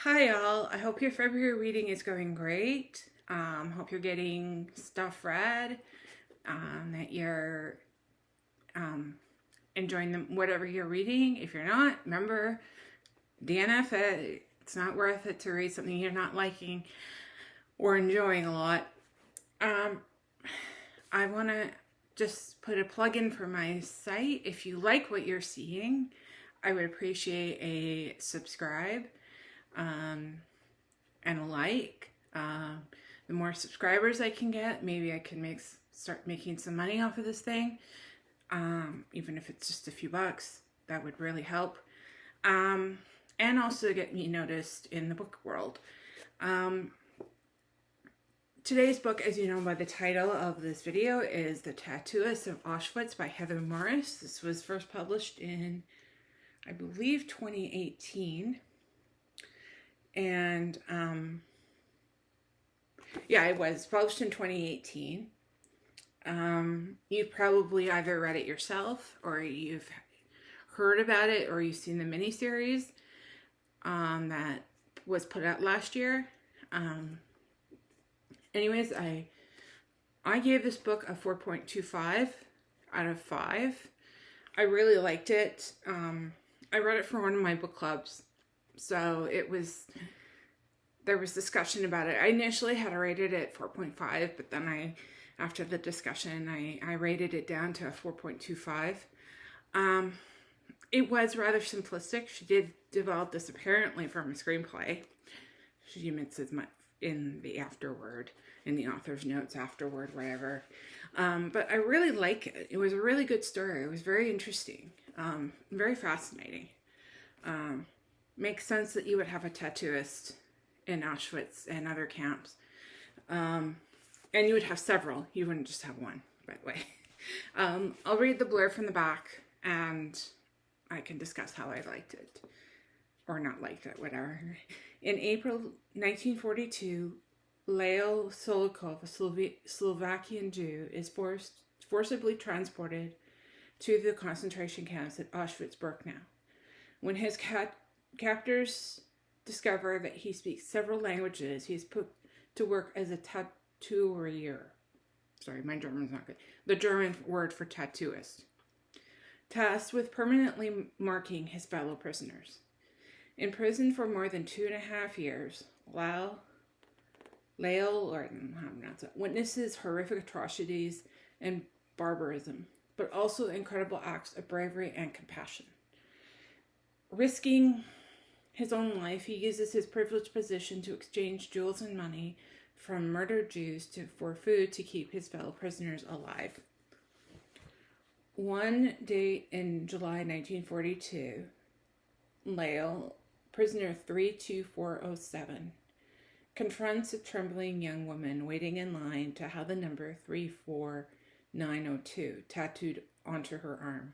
Hi all, I hope your February reading is going great. Hope you're getting stuff read, that you're enjoying whatever you're reading. If you're not, remember, DNF it. It's not worth it to read something you're not liking or enjoying a lot. I want to just put a plug in for my site. If you like what you're seeing, I would appreciate a subscribe and a like. The more subscribers I can get, maybe I can start making some money off of this thing. Even if it's just a few bucks, that would really help. And also get me noticed in the book world. Today's book, as you know by the title of this video, is The Tattooist of Auschwitz by Heather Morris. This was first published in, I believe, 2018. And yeah, it was published in 2018. You've probably either read it yourself, or you've heard about it, or you've seen the miniseries that was put out last year. Anyways, I gave this book a 4.25 out of 5. I really liked it. I read it for one of my book clubs, so there was discussion about it. I initially had rated it 4.5, but then after the discussion, I rated it down to a 4.25. It was rather simplistic. She did develop this apparently from a screenplay. She admits as much in the afterword, in the author's notes afterward, whatever. But I really like it. It was a really good story. It was very interesting, very fascinating. Makes sense that you would have a tattooist in Auschwitz and other camps. And you would have several. You wouldn't just have one, by the way. I'll read the blurb from the back, and I can discuss how I liked it. Or not liked it, whatever. In April 1942, Leo Solikov, a Slovakian Jew, is forcibly transported to the concentration camps at Auschwitz-Birkenau. When his captors discover that he speaks several languages, he is put to work as a tattooer. Sorry, my German's not good. The German word for tattooist. Tasked with permanently marking his fellow prisoners. In prison for more than 2.5 years, Leo witnesses horrific atrocities and barbarism, but also incredible acts of bravery and compassion. Risking his own life, he uses his privileged position to exchange jewels and money from murdered Jews for food to keep his fellow prisoners alive. One day in July 1942, Leo, prisoner 32407, confronts a trembling young woman waiting in line to have the number 34902 tattooed onto her arm.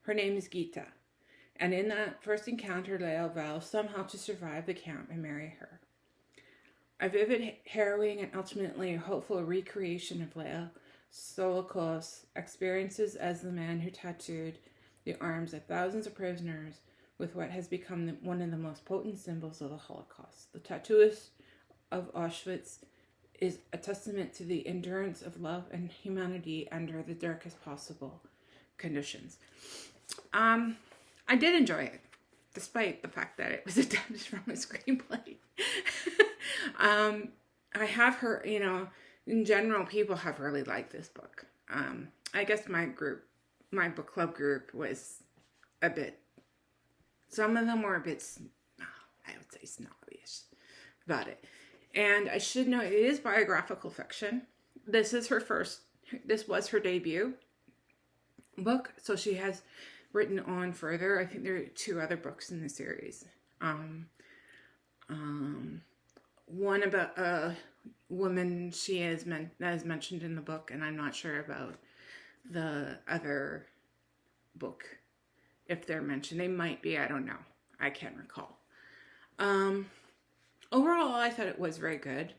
Her name is Gita, and in that first encounter, Leo vows somehow to survive the camp and marry her. A vivid, harrowing, and ultimately hopeful recreation of Leo Solokov's experiences as the man who tattooed the arms of thousands of prisoners with what has become one of the most potent symbols of the Holocaust. The Tattooist of Auschwitz is a testament to the endurance of love and humanity under the darkest possible conditions. I did enjoy it, despite the fact that it was adapted from a screenplay. I have heard, in general, people have really liked this book. I guess my book club group was a bit, some of them were a bit, I would say snobbish about it. And I should note, it is biographical fiction. This was her debut book, so she has written on further. I think there are 2 other books in the series. One about a woman she is that is mentioned in the book, and I'm not sure about the other book, if they're mentioned. They might be, I don't know. I can't recall. Overall, I thought it was very good.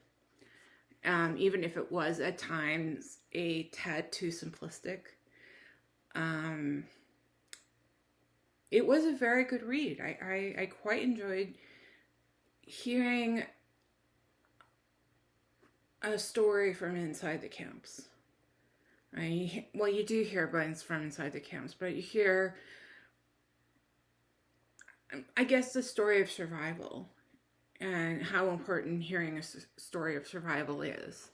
Even if it was at times a tad too simplistic. It was a very good read. I quite enjoyed hearing a story from inside the camps. Right? Well, you do hear things from inside the camps, but you hear, I guess, the story of survival and how important hearing a story of survival is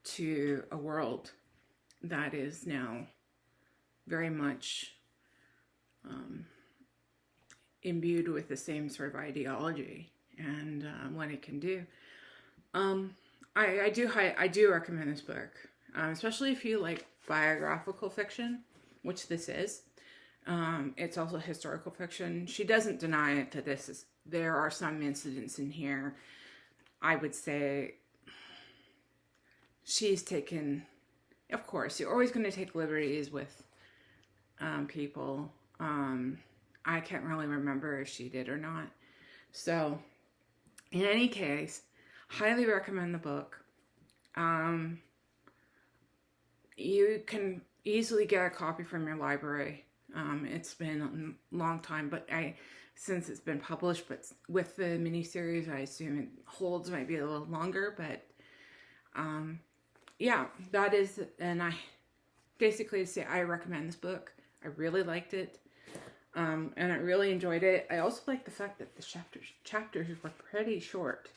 to a world that is now very much imbued with the same sort of ideology and what it can do. I do recommend this book, especially if you like biographical fiction, which this is. It's also historical fiction. She doesn't deny it that there are some incidents in here. I would say she's taken, of course, you're always going to take liberties with people. I can't really remember if she did or not. So, in any case, highly recommend the book. You can easily get a copy from your library. It's been a long time, but since it's been published, but with the miniseries, I assume it holds might be a little longer, but yeah, that is, and I basically say I recommend this book. I really liked it, and I really enjoyed it. I also like the fact that the chapters were pretty short,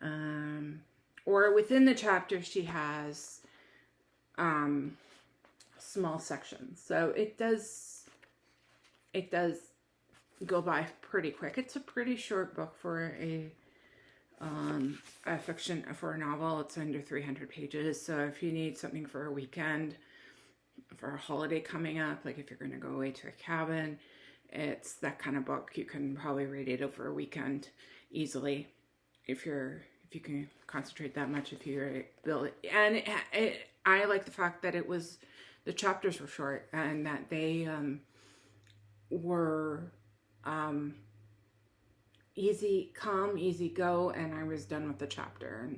or within the chapters she has small sections, so it does go by pretty quick. It's a pretty short book for a fiction, for a novel. It's under 300 pages. So if you need something for a weekend, for a holiday coming up, like if you're going to go away to a cabin, it's that kind of book. You can probably read it over a weekend easily if you can concentrate that much, if you're able. And I like the fact that the chapters were short and that they were easy go, and I was done with the chapter,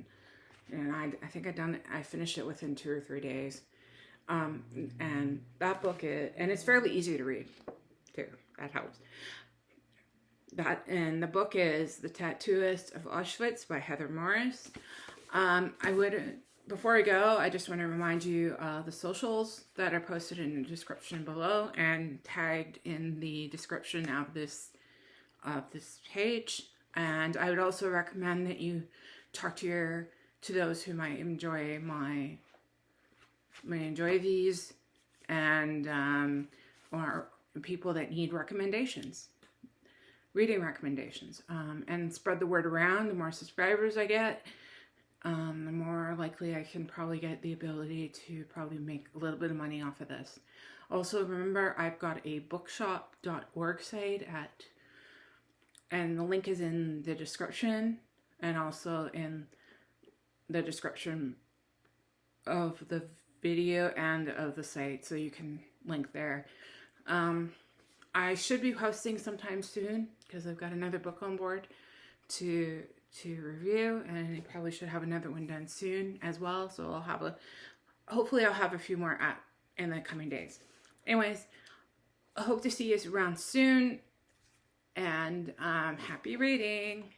and I think I finished it within 2 or 3 days. And that book it's fairly easy to read too. That helps. And the book is The Tattooist of Auschwitz by Heather Morris. Before I go, I just want to remind you the socials that are posted in the description below and tagged in the description of this page. And I would also recommend that you talk to those who might enjoy these, and or people that need reading recommendations, and spread the word around. The more subscribers I get, the more likely I can probably get the ability to probably make a little bit of money off of this. Also, remember, I've got a bookshop.org site and the link is in the description, and also in the description of the video and of the site, so you can link there. I should be posting sometime soon because I've got another book on board to review, and I probably should have another one done soon as well. So hopefully I'll have a few more in the coming days. Anyways, I hope to see you around soon, and happy reading.